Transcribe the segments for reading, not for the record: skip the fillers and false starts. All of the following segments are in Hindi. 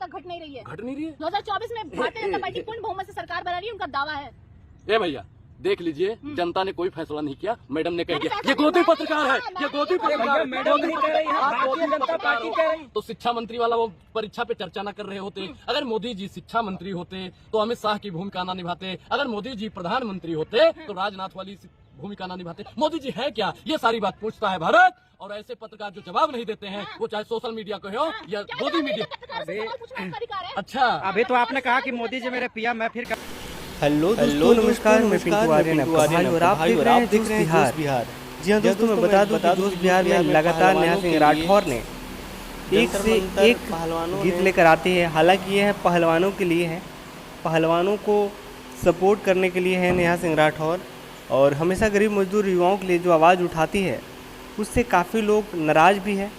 तक घट नहीं रही है। घट नहीं रही है। 2024 में भारतीय जनता पार्टी पूर्ण बहुमत से सरकार बना रही है, उनका दावा है। ए भैया देख लीजिए, जनता ने कोई फैसला नहीं किया, मैडम ने कह दिया। ये गोदी पत्रकार है, ये गोदी पत्रकार। मैडम नहीं कह रही है, भारतीय जनता पार्टी कह रही। तो शिक्षा मंत्री वाला वो परीक्षा पे चर्चा न कर रहे होते। अगर मोदी जी शिक्षा मंत्री होते तो अमित शाह की भूमिका न निभाते। अगर मोदी जी प्रधानमंत्री होते तो राजनाथ वाली भूमिका न निभाते। मोदी जी है क्या, ये सारी बात पूछता है भारत। और ऐसे पत्रकार जो जवाब नहीं देते हैं, वो चाहे सोशल मीडिया को हो या गोदी मीडिया। अच्छा, अभी तो आपने कहा कि मोदी जी मेरे पिया, मैं फिर हेलो नमस्कार, मैं पिंटू आर्यन और आप देख रहे हैं जोश बिहार। जी हाँ दोस्तों, मैं बता दूं कि जोश बिहार में लगातार नेहा सिंह राठौर ने एक से एक गीत लेकर आती है। हालांकि यह पहलवानों के लिए है, पहलवानों को सपोर्ट करने के लिए है नेहा सिंह राठौर। और हमेशा गरीब मजदूर युवाओं के लिए जो आवाज़ उठाती है, उससे काफ़ी लोग नाराज़ भी है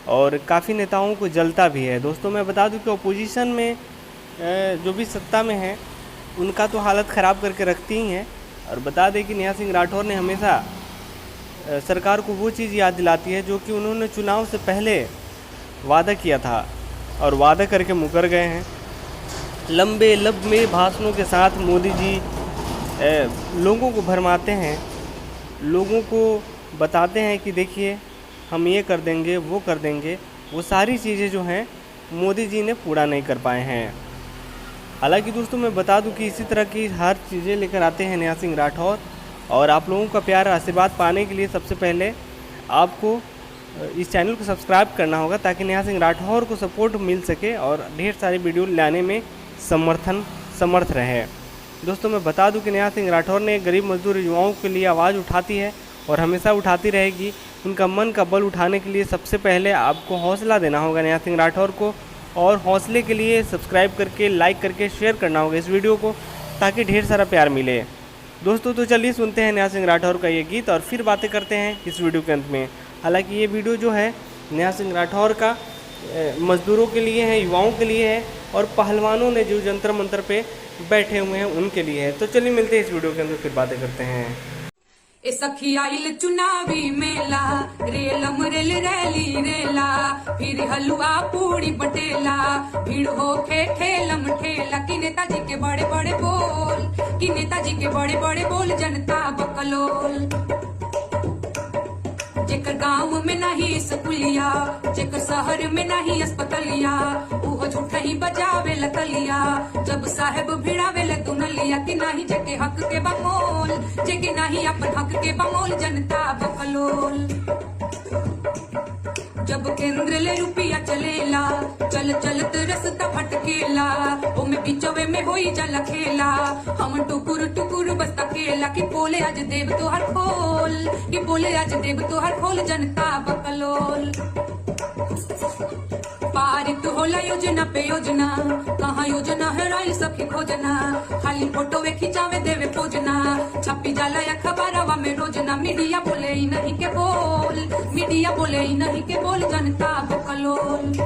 और काफ़ी नेताओं को जलता भी है। दोस्तों मैं बता दूं कि अपोजिशन में जो भी सत्ता में है, उनका तो हालत ख़राब करके रखती ही हैं। और बता दें कि नेहा सिंह राठौर ने हमेशा सरकार को वो चीज़ याद दिलाती है जो कि उन्होंने चुनाव से पहले वादा किया था और वादा करके मुकर गए हैं। लंबे भाषणों के साथ मोदी जी लोगों को भरमाते हैं, लोगों को बताते हैं कि देखिए हम ये कर देंगे, वो कर देंगे। वो सारी चीज़ें जो हैं मोदी जी ने पूरा नहीं कर पाए हैं। हालांकि दोस्तों मैं बता दूं कि इसी तरह की हर चीज़ें लेकर आते हैं नेहा सिंह राठौर। और आप लोगों का प्यार आशीर्वाद पाने के लिए सबसे पहले आपको इस चैनल को सब्सक्राइब करना होगा, ताकि नेहा सिंह राठौर को सपोर्ट मिल सके और ढेर सारी वीडियो लाने में समर्थ रहे। दोस्तों मैं बता दूं कि नेहा सिंह राठौर ने गरीब मजदूर युवाओं के लिए आवाज़ उठाती है और हमेशा उठाती रहेगी। उनका मन का बल उठाने के लिए सबसे पहले आपको हौसला देना होगा नेहा सिंह राठौर को। और हौसले के लिए सब्सक्राइब करके, लाइक करके शेयर करना होगा इस वीडियो को, ताकि ढेर सारा प्यार मिले। दोस्तों तो चलिए सुनते हैं नेहा सिंह राठौर का ये गीत और फिर बातें करते हैं इस वीडियो के अंत में। हालांकि ये वीडियो जो है नेहा सिंह राठौर का मजदूरों के लिए है, युवाओं के लिए है और पहलवानों ने जो जंतर मंतर पे बैठे हुए हैं उनके लिए है। तो चलिए मिलते हैं इस वीडियो के अंदर, फिर बातें करते हैं। ए सखी आइल चुनावी मेला, रेलम रेल रैली रेला, फिर हलवा पूड़ी बटेला, भीड़ होके ठेलम ठेला। कि नेताजी के बड़े बड़े बोल, कि नेताजी के बड़े बड़े बोल, जनता बकलोल। जेकर गाँव में नहीं स्कूलिया, जेकर शहर में नहीं अस्पतालिया, वो झूठा ही बजावे लतलिया। जब साहेब भिड़ावे ल दुनलिया, कि नहीं जेके हक के बमोल, जेके नहीं अपन हक के बमोल, जनता बकलोल। जब केंद्र ले रुपया चलेला, चल चलत रस्ता भटकेला, ओमे बिचवे में होई जल खेला। हम टुकुर टुकुर बस तकेला, कि बोले आज देव तोहर खोल, कि बोले आज देव तोहर खोल, जनता बकलोल। पारित होला योजना पे योजना, कहाँ योजना है राइल सखी खोजना। खाली फोटो वे खिंचावे देवे पोजना, छपी जाला या खबरवा में रोजना। मीडिया बोले ही नहीं के बोल, मीडिया बोले ही नहीं के बोल, जनता बकलोल।